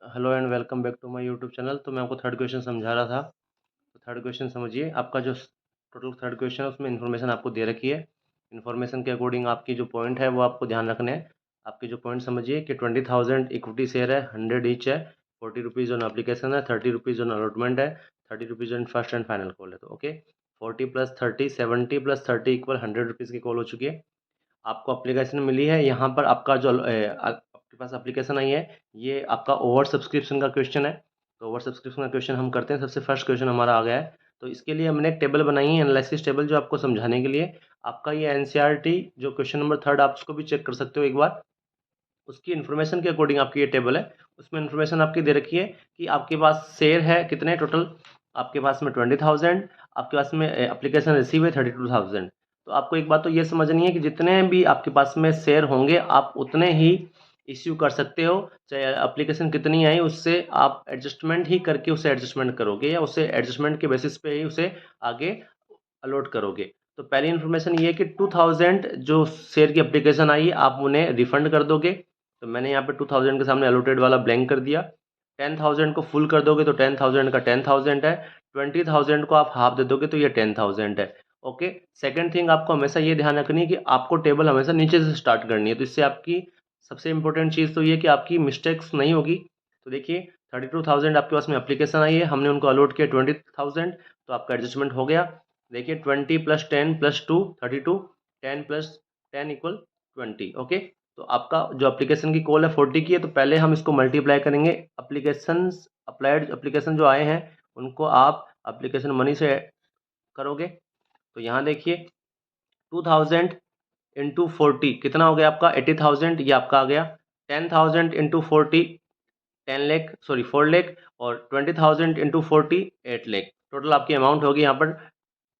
Hello and welcome back to my YouTube channel. तो मैं आपको थर्ड क्वेश्चन समझा रहा था। तो थर्ड क्वेश्चन समझिए। आपका जो टोटल थर्ड क्वेश्चन है उसमें इन्फॉर्मेशन आपको दे रखी है। इन्फॉर्मेशन के अकॉर्डिंग आपकी जो पॉइंट है वो आपको ध्यान रखने हैं। आपके जो पॉइंट समझिए कि 20,000 इक्विटी शेयर है, 100 ईच है, 40 रुपीज़ ऑन एप्लीकेशन है, 30 रुपीज़ ऑन अलॉटमेंट है, 30 rupees on first and final call है। तो ओके, 40 + 30 70 + 30 इक्वल 100 रुपीज़ की कॉल हो चुकी है। आपको एप्लीकेशन मिली है। यहाँ पर आपका जो आपके पास एप्लीकेशन आई है, ये आपका ओवर सब्सक्रिप्शन का क्वेश्चन है। तो ओवर सब्सक्रिप्शन का क्वेश्चन हम करते हैं। सबसे फर्स्ट क्वेश्चन हमारा आ गया है। तो इसके लिए हमने एक टेबल बनाई है, एनालिसिस टेबल, जो आपको समझाने के लिए। आपका ये एनसीईआरटी जो क्वेश्चन नंबर थर्ड, आप उसको भी चेक कर सकते हो एक बार। उसकी इन्फॉर्मेशन के अकॉर्डिंग आपकी ये टेबल है। उसमें इन्फॉर्मेशन आपकी दे रखी है कि आपके पास शेयर है कितने टोटल। आपके पास में 20,000, आपके पास में एप्लीकेशन रिसीव है 32,000। तो आपको एक बात तो ये समझनी है कि जितने भी आपके पास में शेयर होंगे आप उतने ही इश्यू कर सकते हो। चाहे एप्लीकेशन कितनी आई, उससे आप एडजस्टमेंट ही करके उसे एडजस्टमेंट करोगे, या उसे एडजस्टमेंट के बेसिस पे ही उसे आगे अलॉट करोगे। तो पहली इन्फॉर्मेशन ये है कि 2000 जो शेयर की एप्लीकेशन आई आप उन्हें रिफंड कर दोगे। तो मैंने यहाँ पे 2000 के सामने अलॉटेड वाला ब्लैंक कर दिया। 10,000 को फुल कर दोगे तो 10,000 का 10,000 है। 20,000 को आप हाफ दे दोगे तो ये 10,000 है। ओके। सेकंड थिंग, आपको हमेशा ये ध्यान रखनी है कि आपको टेबल हमेशा नीचे से स्टार्ट करनी है। तो इससे आपकी सबसे इंपॉर्टेंट चीज़ तो ये कि आपकी मिस्टेक्स नहीं होगी। तो देखिए, 32,000 आपके पास में एप्लीकेशन आई है, हमने उनको अलॉट किया 20,000, तो आपका एडजस्टमेंट हो गया। देखिए 20 + 10 + 2 32, 10 + 10 इक्वल 20। ओके। तो आपका जो एप्लीकेशन की कॉल है 40 की है, तो पहले हम इसको मल्टीप्लाई करेंगे। एप्लीकेशन अप्लाइड एप्लीकेशन जो आए हैं उनको आप एप्लीकेशन मनी से करोगे। तो यहाँ देखिए 2000 इंटू 40 कितना हो गया आपका 80,000, ये आपका आ गया। 10,000 इंटू 40 10 लाख, सॉरी 4 लाख, और 20,000 इंटू 40 8 लाख। टोटल आपकी अमाउंट होगी यहाँ पर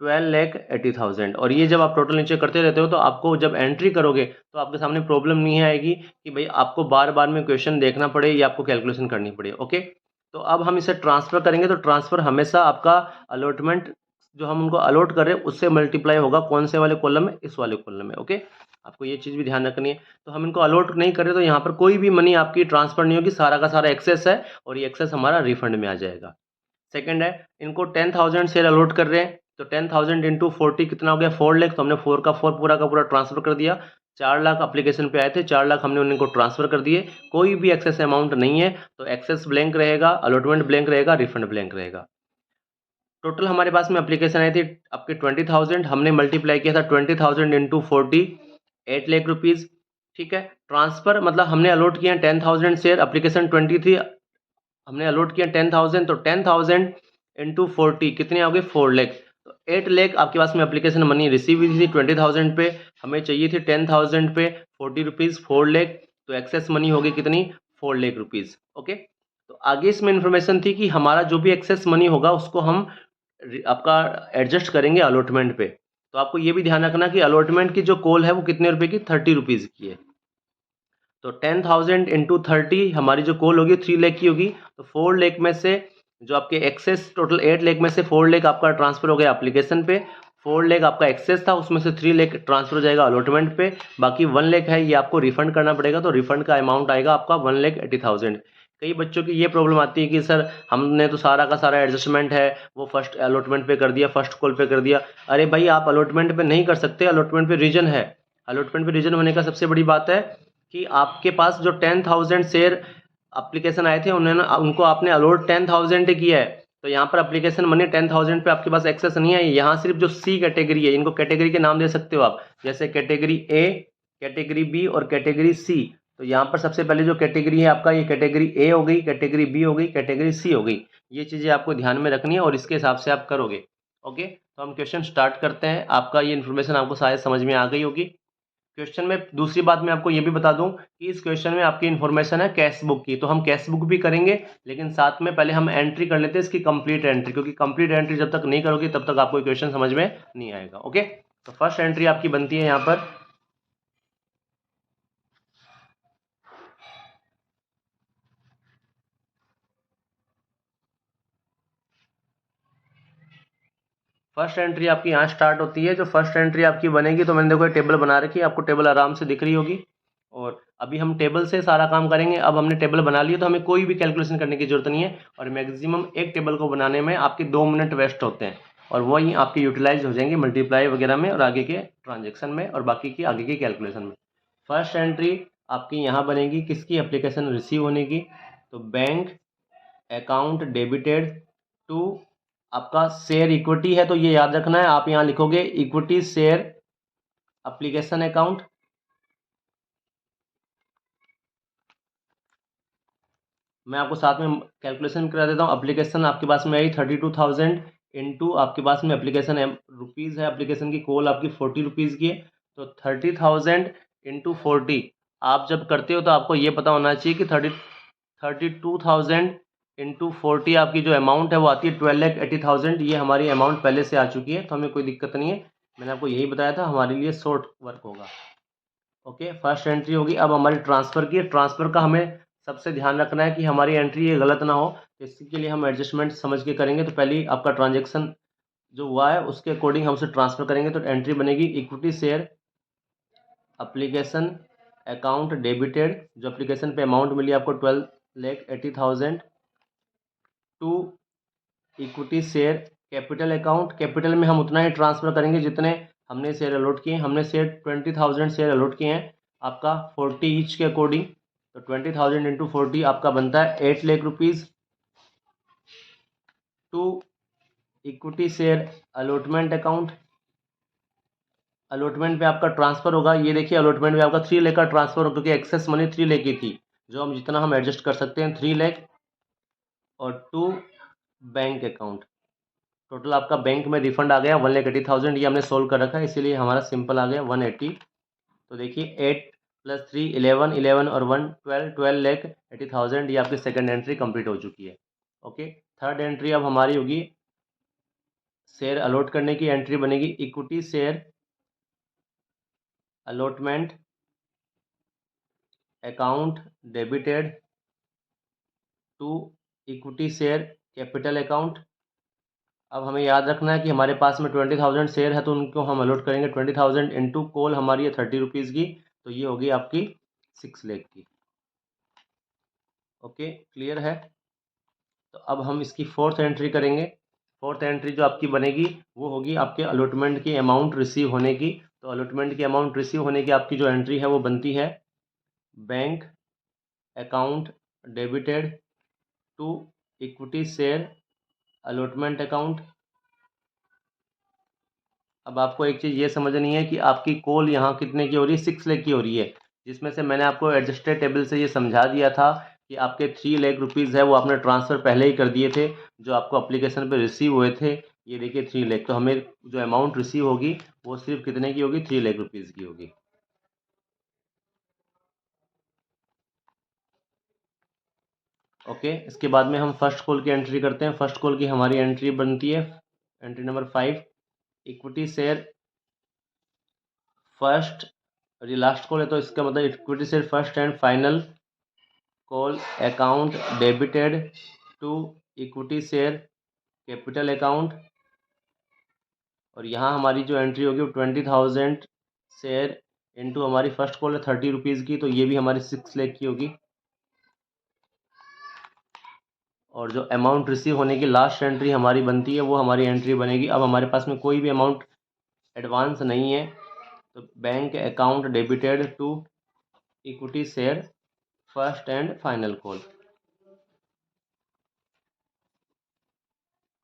12,80,000। और ये जब आप टोटल नीचे करते रहते हो तो आपको जब एंट्री करोगे तो आपके सामने प्रॉब्लम नहीं आएगी कि भाई आपको बार बार में क्वेश्चन देखना पड़े या आपको कैलकुलेशन करनी पड़े। ओके। तो अब हम इसे ट्रांसफर करेंगे, तो ट्रांसफर हमेशा आपका अलॉटमेंट जो हम उनको अलॉट कर रहे हैं उससे मल्टीप्लाई होगा। कौन से वाले कॉलम में? इस वाले कॉलम में। ओके। आपको ये चीज़ भी ध्यान रखनी है। तो हम इनको अलॉट नहीं कर रहे तो यहाँ पर कोई भी मनी आपकी ट्रांसफर नहीं होगी, सारा का सारा एक्सेस है, और ये एक्सेस हमारा रिफंड में आ जाएगा। सेकंड है, इनको 10,000 शेयर अलॉट कर रहे हैं, तो 10,000 इंटू 40 कितना हो गया 4 लाख। तो हमने 4 का 4 पूरा का पूरा ट्रांसफर कर दिया। 4 लाख एप्लीकेशन पे आए थे, 4 लाख हमने उनको ट्रांसफर कर दिए। कोई भी एक्सेस अमाउंट नहीं है, तो एक्सेस ब्लैंक रहेगा, अलॉटमेंट ब्लैंक रहेगा, रिफंड ब्लैंक रहेगा। टोटल हमारे पास में एप्लीकेशन आई थी आपके 20,000, हमने मल्टीप्लाई किया था 20,000 इंटू 40, 8 लाख रुपीज़। ठीक है। ट्रांसफर मतलब हमने अलॉट किया 10,000 शेयर, एप्लीकेशन 20 थी, हमने अलॉट किया 10,000, तो 10,000 इंटू 40 कितने हो गए 4 लाख। तो 8 लाख आपके पास में एप्लीकेशन मनी रिसीव हुई थी 20,000 पे, हमें चाहिए थी 10,000 पे 40 रुपीज़, 4 लाख। तो एक्सेस मनी होगी कितनी 4 लाख रुपीज़। ओके। तो आगे इसमें इन्फॉर्मेशन थी कि हमारा जो भी एक्सेस मनी होगा उसको हम आपका एडजस्ट करेंगे अलॉटमेंट पे। तो आपको ये भी ध्यान रखना कि अलॉटमेंट की जो कॉल है वो कितने रुपए की 30 रुपीज़ की है। तो 10,000 इंटू 30 हमारी जो कॉल होगी 3 लाख की होगी। तो 4 लाख में से जो आपके एक्सेस टोटल 8 लाख में से 4 लाख आपका ट्रांसफर हो गया एप्लीकेशन पे। 4 लाख आपका एक्सेस था, उसमें से 3 लाख ट्रांसफर हो जाएगा अलॉटमेंट पे। बाकी 1 लाख है, ये आपको रिफंड करना पड़ेगा। तो रिफंड का अमाउंट आएगा आपका 1,80,000। कई बच्चों की ये प्रॉब्लम आती है कि सर हमने तो सारा का सारा एडजस्टमेंट है वो फर्स्ट अलॉटमेंट पे कर दिया, फर्स्ट कॉल पे कर दिया। अरे भाई, आप अलॉटमेंट पे नहीं कर सकते, अलॉटमेंट पे रीजन है। अलॉटमेंट पे रीजन होने का सबसे बड़ी बात है कि आपके पास जो 10,000 शेयर एप्लीकेशन आए थे उन्होंने उनको आपने अलॉट 10,000 किया है। तो यहाँ पर एप्लीकेशन मनी 10,000 पे आपके पास एक्सेस नहीं है। यहाँ सिर्फ जो सी कैटेगरी है, इनको कैटेगरी के नाम दे सकते हो आप, जैसे कैटेगरी ए, कैटेगरी बी और कैटेगरी सी। तो यहाँ पर सबसे पहले जो कैटेगरी है आपका, ये कैटेगरी ए हो गई, कैटेगरी बी हो गई, कैटेगरी सी हो गई। ये चीज़ें आपको ध्यान में रखनी है और इसके हिसाब से आप करोगे। ओके। तो हम क्वेश्चन स्टार्ट करते हैं। आपका ये इन्फॉर्मेशन आपको शायद समझ में आ गई होगी। क्वेश्चन में दूसरी बात मैं आपको ये भी बता दूं कि इस क्वेश्चन में आपकी इन्फॉर्मेशन है कैश बुक की। तो हम कैश बुक भी करेंगे, लेकिन साथ में पहले हम एंट्री कर लेते हैं इसकी कंप्लीट एंट्री, क्योंकि कंप्लीट एंट्री जब तक नहीं करोगे तब तक आपको क्वेश्चन समझ में नहीं आएगा। ओके। तो फर्स्ट एंट्री आपकी बनती है यहाँ पर। फर्स्ट एंट्री आपकी यहाँ स्टार्ट होती है। जो फर्स्ट एंट्री आपकी बनेगी, तो मैंने देखो टेबल बना रखी है, आपको टेबल आराम से दिख रही होगी। और अभी हम टेबल से सारा काम करेंगे। अब हमने टेबल बना लिया तो हमें कोई भी कैलकुलेशन करने की ज़रूरत नहीं है, और मैक्सिमम एक टेबल को बनाने में आपके 2 मिनट वेस्ट होते हैं, और वही आपके यूटिलाइज हो जाएंगे मल्टीप्लाई वगैरह में और आगे के ट्रांजेक्शन में और बाकी की आगे की कैलकुलेशन में। फर्स्ट एंट्री आपकी यहाँ बनेगी किसकी, एप्लीकेशन रिसीव होने की। तो बैंक अकाउंट डेबिटेड टू आपका शेयर इक्विटी है, तो ये याद रखना है, आप यहाँ लिखोगे इक्विटी शेयर एप्लीकेशन अकाउंट। मैं आपको साथ में कैलकुलेशन करा देता हूँ। एप्लीकेशन आपके पास में आई 32,000 इंटू आपके पास में एप्लीकेशन रुपीज़ है, एप्लीकेशन की कॉल आपकी 40 रुपीज़ की है, तो 30,000 इंटू 40 आप जब करते हो तो आपको ये पता होना चाहिए कि 32,000 इंटू 40 आपकी जो अमाउंट है वो आती है 12,80,000। ये हमारी अमाउंट पहले से आ चुकी है, तो हमें कोई दिक्कत नहीं है। मैंने आपको यही बताया था, हमारे लिए शॉर्ट वर्क होगा। ओके, फर्स्ट एंट्री होगी। अब हमारी ट्रांसफ़र की, ट्रांसफ़र का हमें सबसे ध्यान रखना है कि हमारी एंट्री ये गलत ना हो, तो इसके लिए हम एडजस्टमेंट समझ के करेंगे। तो पहले ही आपका ट्रांजेक्शन जो हुआ है उसके अकॉर्डिंग हम उसे ट्रांसफ़र करेंगे। तो एंट्री बनेगी equity share application account debited, जो एप्लीकेशन पे अमाउंट मिली आपको 12,80,000 to equity share capital account. Capital में हम उतना ही ट्रांसफ़र करेंगे जितने हमने शेयर अलॉट किए हैं। हमने शेयर 20,000 शेयर अलॉट किए हैं आपका 40 ईच के अकॉर्डिंग, तो 20,000 इंटू 40 आपका बनता है 8 lakh rupees to equity share allotment account. Allotment पे आपका ट्रांसफ़र होगा, ये देखिए अलॉटमेंट में आपका 3 लाख का ट्रांसफ़र होगा, क्योंकि एक्सेस मनी 3 लाख की थी, जो हम जितना हम एडजस्ट कर सकते हैं 3 लाख। और टू बैंक अकाउंट, टोटल आपका बैंक में रिफंड आ गया 1,80,000। ये हमने सोल्व कर रखा है, इसीलिए हमारा सिंपल आ गया 180। तो देखिए 8 + 3 11, 11 और 1 12, 12,80,000। ये आपकी सेकंड एंट्री कंप्लीट हो चुकी है। ओके, थर्ड एंट्री अब हमारी होगी शेयर अलॉट करने की। एंट्री बनेगी equity share allotment account debited to equity share capital account. अब हमें याद रखना है कि हमारे पास में 20,000 शेयर है, तो उनको हम अलॉट करेंगे 20,000 इंटू कॉल हमारी है 30 रुपीज़ की, तो ये होगी आपकी 6 लाख की। ओके, क्लियर है। तो अब हम इसकी फोर्थ एंट्री करेंगे। फोर्थ एंट्री जो आपकी बनेगी वो होगी आपके अलॉटमेंट की अमाउंट रिसीव होने की। तो अलॉटमेंट की अमाउंट रिसीव होने की आपकी जो एंट्री है वो बनती है bank account debited to equity share allotment account. अब आपको एक चीज़ ये समझनी है कि आपकी कॉल यहाँ कितने की हो रही है, 6 लाख की हो रही है, जिसमें से मैंने आपको एडजस्टेड टेबल से ये समझा दिया था कि आपके 3 लाख रुपीज़ है वो आपने ट्रांसफ़र पहले ही कर दिए थे, जो आपको एप्लीकेशन पे रिसीव हुए थे। ये देखिए 3 लाख, तो हमें जो अमाउंट रिसीव होगी वो सिर्फ कितने की होगी, 3 लाख रुपीज़ की होगी। ओके, इसके बाद में हम फर्स्ट कॉल की एंट्री करते हैं। फर्स्ट कॉल की हमारी एंट्री बनती है entry number 5, equity share first, और ये लास्ट कॉल है तो इसका मतलब equity share first and final call account debited to equity share capital account. और यहाँ हमारी जो एंट्री होगी वो 20,000 शेयर इंटू हमारी फर्स्ट कॉल है 30 रुपीज़ की, तो ये भी हमारी 6 लाख की होगी। और जो अमाउंट रिसीव होने की लास्ट एंट्री हमारी बनती है वो हमारी एंट्री बनेगी, अब हमारे पास में कोई भी अमाउंट एडवांस नहीं है, तो bank account debited to equity share first and final call.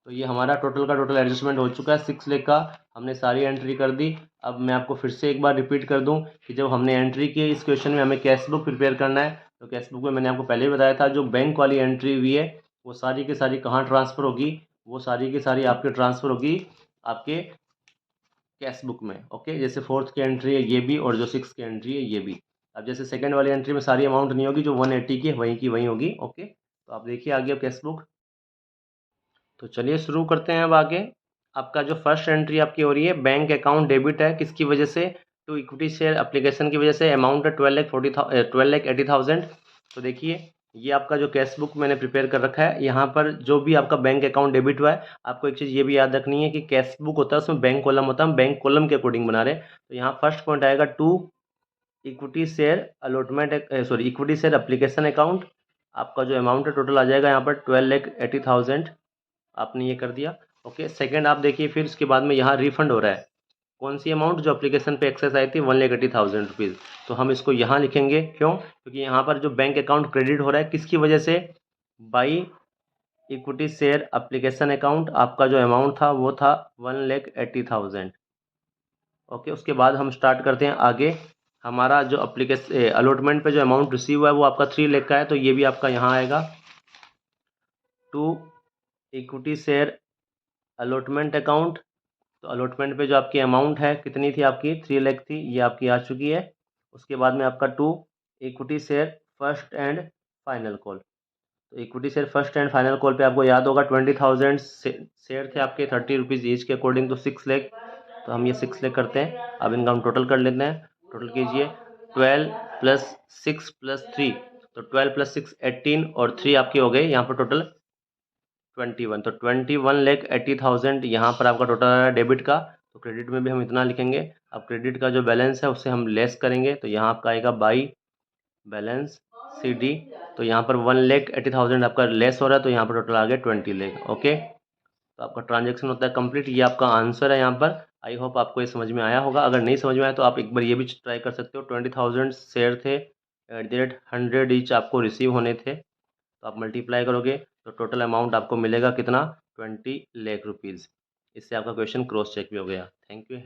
तो ये हमारा टोटल का टोटल एडजस्टमेंट हो चुका है 6 लाख का, हमने सारी एंट्री कर दी। अब मैं आपको फिर से एक बार रिपीट कर दूं कि जब हमने एंट्री की इस क्वेश्चन में हमें कैश बुक प्रिपेयर करना है, तो कैश बुक में मैंने आपको पहले ही बताया था जो बैंक वाली एंट्री हुई है वो सारी की सारी कहाँ ट्रांसफ़र होगी, वो सारी की सारी आपके ट्रांसफ़र होगी आपके कैश बुक में। ओके, जैसे फोर्थ की एंट्री है ये भी, और जो 6 की एंट्री है ये भी। अब जैसे सेकंड वाली एंट्री में सारी अमाउंट नहीं होगी, जो 180 की है वहीं की वहीं होगी। ओके, तो आप देखिए आगे अब कैश बुक। तो चलिए शुरू करते हैं अब आगे। आपका जो फर्स्ट एंट्री आपकी हो रही है बैंक अकाउंट डेबिट है, किसकी वजह से, टू इक्विटी शेयर एप्लीकेशन की वजह से। अमाउंट है 12,80,000। तो देखिए ये आपका जो कैश बुक मैंने प्रिपेयर कर रखा है, यहाँ पर जो भी आपका बैंक अकाउंट डेबिट हुआ है, आपको एक चीज़ ये भी याद रखनी है कि कैश बुक होता है उसमें बैंक कॉलम होता है, हम बैंक कॉलम के अकॉर्डिंग बना रहे हैं। तो यहाँ फर्स्ट पॉइंट आएगा to equity share allotment, sorry equity share application account, आपका जो अमाउंट है टोटल आ जाएगा यहाँ पर 12,80,000, आपने ये कर दिया। ओके, सेकंड आप देखिए फिर उसके बाद में यहाँ रिफंड हो रहा है, कौन सी अमाउंट, जो एप्लीकेशन पे एक्सेस आई थी 1,80,000 रुपीज़, तो हम इसको यहाँ लिखेंगे, क्यों, क्योंकि यहाँ पर जो बैंक अकाउंट क्रेडिट हो रहा है किसकी वजह से, by equity share application account, आपका जो अमाउंट था वो था 1,80,000। ओके, उसके बाद हम स्टार्ट करते हैं आगे। हमारा जो एप्लीकेशन अलॉटमेंट पे जो अमाउंट रिसीव हुआ है वो आपका 3 लाख का है, तो ये भी आपका यहाँ आएगा to equity share allotment account. तो अलॉटमेंट पे जो आपकी अमाउंट है कितनी थी, आपकी 3 लाख थी, ये आपकी आ चुकी है। उसके बाद में आपका to equity share first and final call. तो equity share first and final call पे आपको याद होगा 20,000 शेयर थे आपके 30 रुपीज़ ईच के अकॉर्डिंग, तो 6 लाख। तो हम ये 6 लाख करते हैं। अब इनका हम टोटल कर लेते हैं। टोटल कीजिए 12 प्लस 6 प्लस 3, तो 12 प्लस 6 18 और 3 आपके हो गए यहाँ पर टोटल 21। तो 21,80,000 यहाँ पर आपका टोटल आ रहा है डेबिट का। तो क्रेडिट में भी हम इतना लिखेंगे। अब क्रेडिट का जो बैलेंस है उससे हम लेस करेंगे, तो यहाँ आपका आएगा बाई बैलेंस सी डी। तो यहाँ पर 1,80,000 आपका लेस हो रहा है, तो यहाँ पर टोटल आ गया 20 लाख। ओके, तो आपका ट्रांजेक्शन होता है कंप्लीट। ये आपका आंसर है यहाँ पर। आई होप आपको ये समझ में आया होगा। अगर नहीं समझ में आया तो आप एक बार ये भी ट्राई कर सकते हो। 20,000 शेयर थे, एट द रेट 100 ईच आपको रिसीव होने थे, तो आप मल्टीप्लाई करोगे तो टोटल अमाउंट आपको मिलेगा कितना, 20 लाख रुपीज़। इससे आपका क्वेश्चन क्रॉस चेक भी हो गया। Thank you.